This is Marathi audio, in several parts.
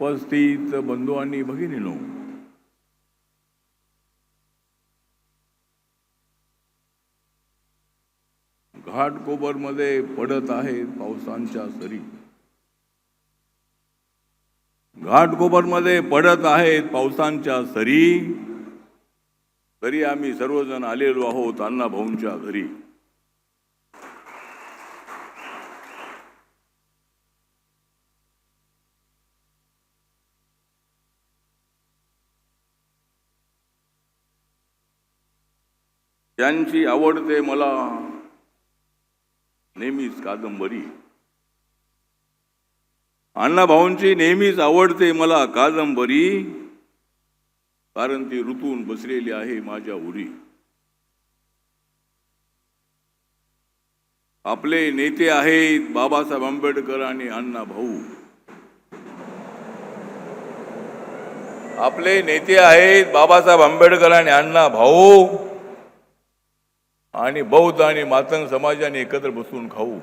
उपस्थित बंधू आणि भगिनींनो, घाटकोपरमध्ये पडत आहेत पावसांच्या सरी. घाटकोपरमध्ये पडत आहेत पावसांच्या सरी. तरी आम्ही सर्वजण आलेलो आहोत अण्णाभाऊंच्या घरी. त्यांची आवडते मला नेहमीच कादंबरी. अण्णाभाऊंची नेहमीच आवडते मला कादंबरी, कारण ती ऋतून बसलेली आहे माझ्या उरी. आपले नेते आहेत बाबासाहेब आंबेडकर आणि अण्णाभाऊ. आपले नेते आहेत बाबासाहेब आंबेडकर आणि अण्णाभाऊ. आणि बौद्ध आणि मातंग समाजाने एकत्र बसून खाऊ.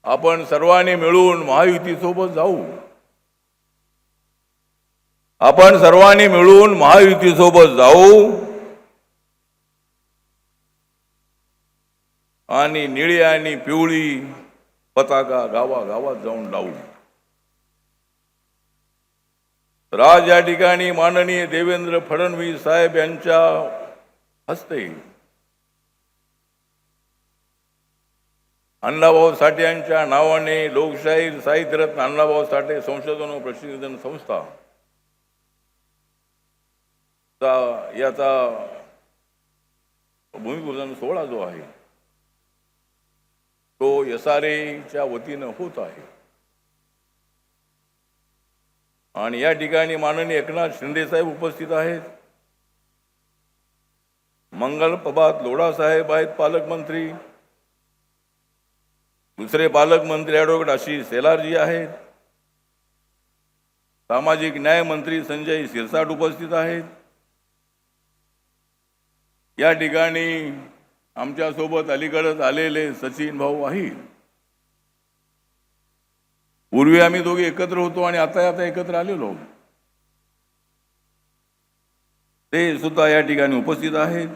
आपण सर्वांनी मिळून महायुतीसोबत जाऊ. आपण सर्वांनी मिळून महायुतीसोबत जाऊ आणि निळी आणि पिवळी पताका गावागावात जाऊन लावू. राज या ठिकाणी माननीय देवेंद्र फडणवीस साहेब यांच्या हस्ते अण्णाभाऊ साठे यांच्या नावाने लोकशाही साहित्यरत्न अण्णाभाऊ साठे संशोधन व प्रशिक्षण संस्था याचा भूमिपूजन सोहळा जो आहे तो SRAच्या वतीनं होत आहे. आणि या ठिकाणी माननीय एकनाथ शिंदे साहेब उपस्थित आहेत. मंगल प्रभात लोढा साहेब आहेत पालकमंत्री. दुसरे पालकमंत्री ॲडव्होकेट आशिष शेलारजी आहेत. सामाजिक न्याय मंत्री संजय शिरसाट उपस्थित आहेत. या ठिकाणी आमच्या सोबत अलीकडेच आलेले सचिन भाऊ आहेत. पूर्वी आम्ही दोघे एकत्र होतो आणि आता एकत्र आलेलो. ते सुद्धा या ठिकाणी उपस्थित आहेत.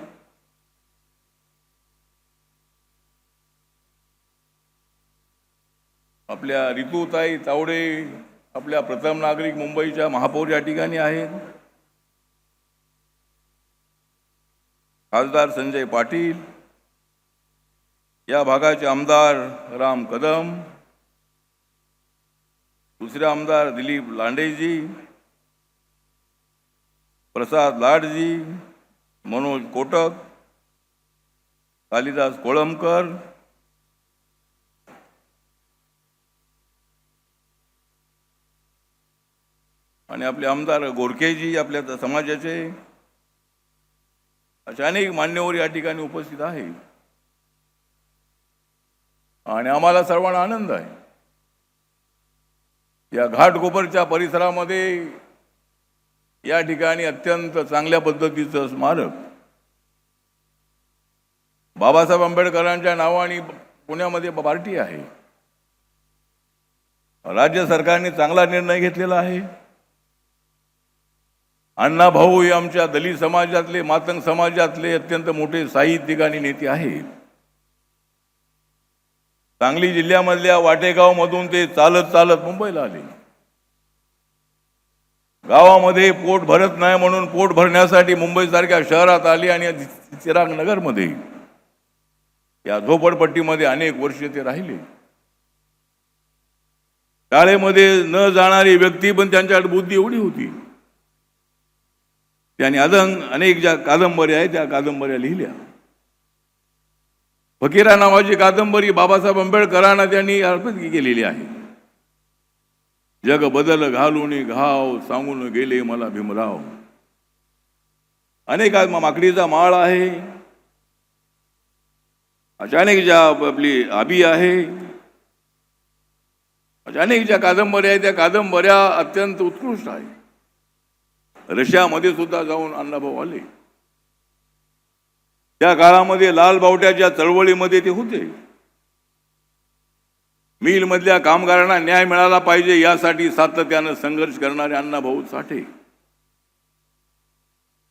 आपल्या रितुताई तावडे आपल्या प्रथम नागरिक मुंबईच्या महापौर या ठिकाणी आहेत. खासदार संजय पाटील, या भागाचे आमदार राम कदम, दुसरे आमदार दिलीप लांडेजी, प्रसाद लाडजी, मनोज कोटक, कालिदास कोळंबकर, आणि आपले आमदार गोरखेजी आपल्या समाजाचे. अशा अनेक मान्यवर या ठिकाणी उपस्थित आहेत. आणि आम्हाला सर्वांना आनंद आहे या घाटकोपरच्या परिसरामध्ये या ठिकाणी अत्यंत चांगल्या पद्धतीचं स्मारक बाबासाहेब आंबेडकरांच्या नावाने पुण्यामध्ये पार्टी आहे. राज्य सरकारने चांगला निर्णय घेतलेला आहे. अण्णाभाऊ हे आमच्या दलित समाजातले मातंग समाजातले अत्यंत मोठे साहित्यिक आणि नेते आहेत. सांगली जिल्ह्यामधल्या वाटेगाव मधून ते चालत चालत मुंबईला आले. गावामध्ये पोट भरत नाही म्हणून पोट भरण्यासाठी मुंबई सारख्या शहरात आले आणि चिराग नगर मध्ये या झोपडपट्टीमध्ये अनेक वर्ष ते राहिले. शाळेमध्ये न जाणारी व्यक्ती पण त्यांच्याकडे बुद्धी एवढी होती. त्यांनी अनेक ज्या कादंबऱ्या आहेत त्या कादंबऱ्या लिहिल्या. फकीरा नावाची कादंबरी बाबासाहेब आंबेडकरांना त्यांनी अर्पित केलेली आहे. जग बदल घालून घाव सांगून गेले मला भीमराव. अनेक माकडीचा माळ आहे. अचानक ज्या आपली आबी आहे, अचानक ज्या कादंबऱ्या आहेत त्या कादंबऱ्या अत्यंत उत्कृष्ट आहे. रशियामध्ये सुद्धा जाऊन अण्णाभाऊ आले. त्या काळामध्ये लाल बावट्याच्या चळवळीमध्ये ते होते. मिलमधल्या कामगारांना न्याय मिळाला पाहिजे यासाठी सातत्यानं संघर्ष करणारे अण्णाभाऊ साठे,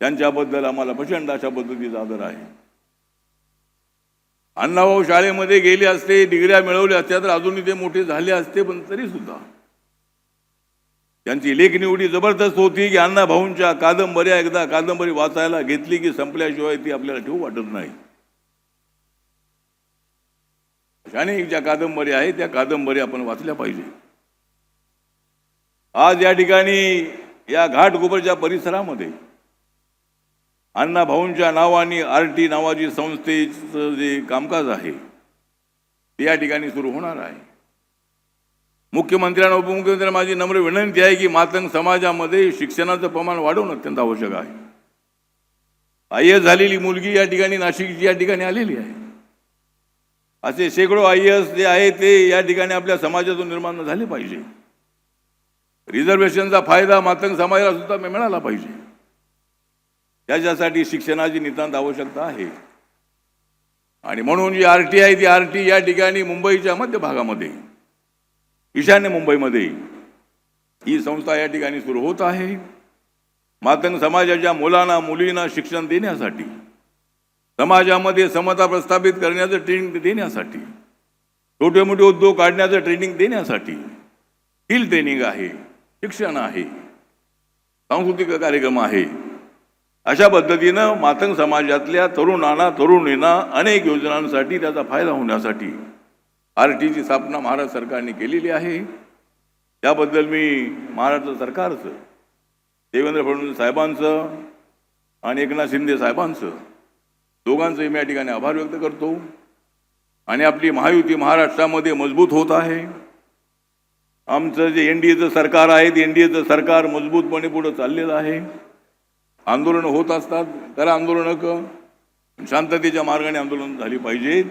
त्यांच्याबद्दल आम्हाला प्रचंड अशा पद्धतीचा आदर आहे. अण्णाभाऊ शाळेमध्ये गेले असते, डिग्र्या मिळवल्या असत्या तर अजूनही ते मोठे झाले असते, पण तरी सुद्धा त्यांची लेखनिवडी जबरदस्त होती की अण्णाभाऊंच्या कादंबऱ्या एकदा कादंबरी वाचायला घेतली की संपल्याशिवाय ती आपल्याला ठेवू वाटत नाही. अनेक ज्या कादंबऱ्या आहेत त्या कादंबऱ्या आपण वाचल्या पाहिजे. आज या ठिकाणी या घाटकोपरच्या परिसरामध्ये अण्णाभाऊंच्या नावाने RT नावाची संस्थेचं जे कामकाज आहे ते या ठिकाणी सुरू होणार आहे. मुख्यमंत्र्यांना उपमुख्यमंत्र्यांना माझी नम्र विनंती आहे की मातंग समाजामध्ये शिक्षणाचं प्रमाण वाढवणं अत्यंत आवश्यक आहे. IAS झालेली मुलगी या ठिकाणी नाशिकची या ठिकाणी आलेली आहे. असे शेकडो IAS जे आहे ते या ठिकाणी आपल्या समाजातून निर्माण झाले पाहिजे. रिझर्वेशनचा फायदा मातंग समाजाला सुद्धा मिळाला पाहिजे. त्याच्यासाठी शिक्षणाची नितांत आवश्यकता आहे. आणि म्हणून जी RT आहे ती RT या ठिकाणी मुंबईच्या मध्य भागामध्ये, ईशान्य मुंबईमध्ये ही संस्था या ठिकाणी सुरू होत आहे. मातंग समाजाच्या मुलांना मुलींना शिक्षण देण्यासाठी, समाजामध्ये समता प्रस्थापित करण्याचं ट्रेनिंग देण्यासाठी, छोटे मोठे उद्योग काढण्याचं ट्रेनिंग देण्यासाठी स्किल ट्रेनिंग आहे, शिक्षण आहे, सांस्कृतिक कार्यक्रम आहे. अशा पद्धतीनं मातंग समाजातल्या तरुणांना तरुणींना अनेक योजनांसाठी त्याचा फायदा होण्यासाठी RTची स्थापना महाराष्ट्र सरकारने केलेली आहे. त्याबद्दल मी महाराष्ट्र सरकारचं, देवेंद्र फडणवीस साहेबांचं आणि एकनाथ शिंदे साहेबांचं दोघांचंही मी या ठिकाणी आभार व्यक्त करतो. आणि आपली महायुती महाराष्ट्रामध्ये मजबूत होत आहे. आमचं जे NDAचं सरकार आहे ते NDAचं सरकार मजबूतपणे पुढे चाललेलं आहे. आंदोलनं होत असतात, करा आंदोलनं, शांततेच्या मार्गाने आंदोलन झाली पाहिजेत.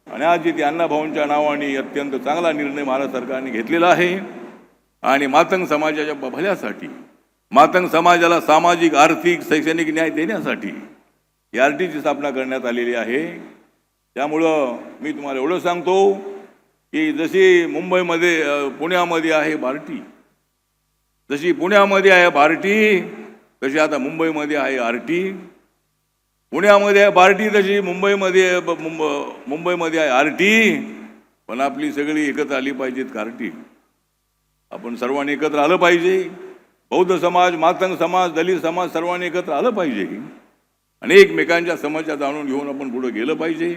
आणि आज इथे अण्णाभाऊंच्या नावाने अत्यंत चांगला निर्णय महाराष्ट्र सरकारने घेतलेला आहे. आणि मातंग समाजाच्या भल्यासाठी, मातंग समाजाला सामाजिक आर्थिक शैक्षणिक न्याय देण्यासाठी RTची स्थापना करण्यात आलेली आहे. त्यामुळं मी तुम्हाला एवढं सांगतो की जशी मुंबईमध्ये पुण्यामध्ये आहे बार्टी, जशी पुण्यामध्ये आहे बार्टी तशी आता मुंबईमध्ये आहे RT. पुण्यामध्ये आहे बार्टी तशी मुंबईमध्ये आहे RT. पण आपली सगळी एकत्र आली पाहिजेत कार्टी. आपण सर्वांनी एकत्र आलं पाहिजे. बौद्ध समाज, मातंग समाज, दलित समाज सर्वांनी एकत्र आलं पाहिजे आणि एकमेकांच्या समस्या जाणून घेऊन आपण पुढे गेलं पाहिजे,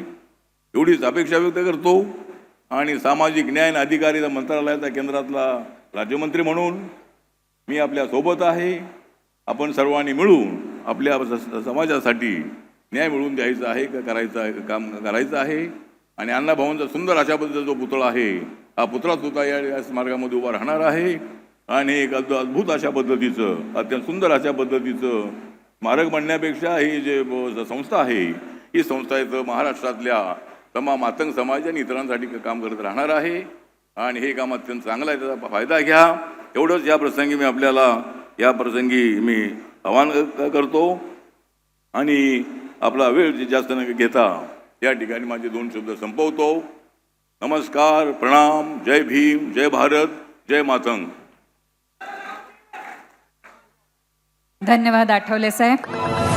एवढीच अपेक्षा व्यक्त करतो. आणि सामाजिक न्याय आणि अधिकारिता मंत्रालयाचा केंद्रातला राज्यमंत्री म्हणून मी आपल्या सोबत आहे. आपण सर्वांनी मिळून आपल्या समाजासाठी न्याय मिळवून द्यायचा आहे का काम करायचं आहे. आणि अण्णाभाऊंचा सुंदर अशा पद्धतीचा जो पुतळा आहे, हा पुतळा सुद्धा या स्मारकामध्ये उभा राहणार आहे. आणि एक अद्भुत अशा पद्धतीचं, अत्यंत सुंदर अशा पद्धतीचं स्मारक म्हणण्यापेक्षा ही जे संस्था आहे, ही संस्था इथं महाराष्ट्रातल्या तमाम मातंग समाज आणि इतरांसाठी काम करत राहणार आहे. आणि हे काम अत्यंत चांगलं आहे, त्याचा फायदा घ्या. एवढंच या प्रसंगी मी आपल्याला मी आवाहन करतो. आणि आपला वेळ जास्त न घेता या ठिकाणी माझे 2 शब्द संपवतो. नमस्कार, प्रणाम, जय भीम, जय भारत, जय मातंग. धन्यवाद आठवले साहेब.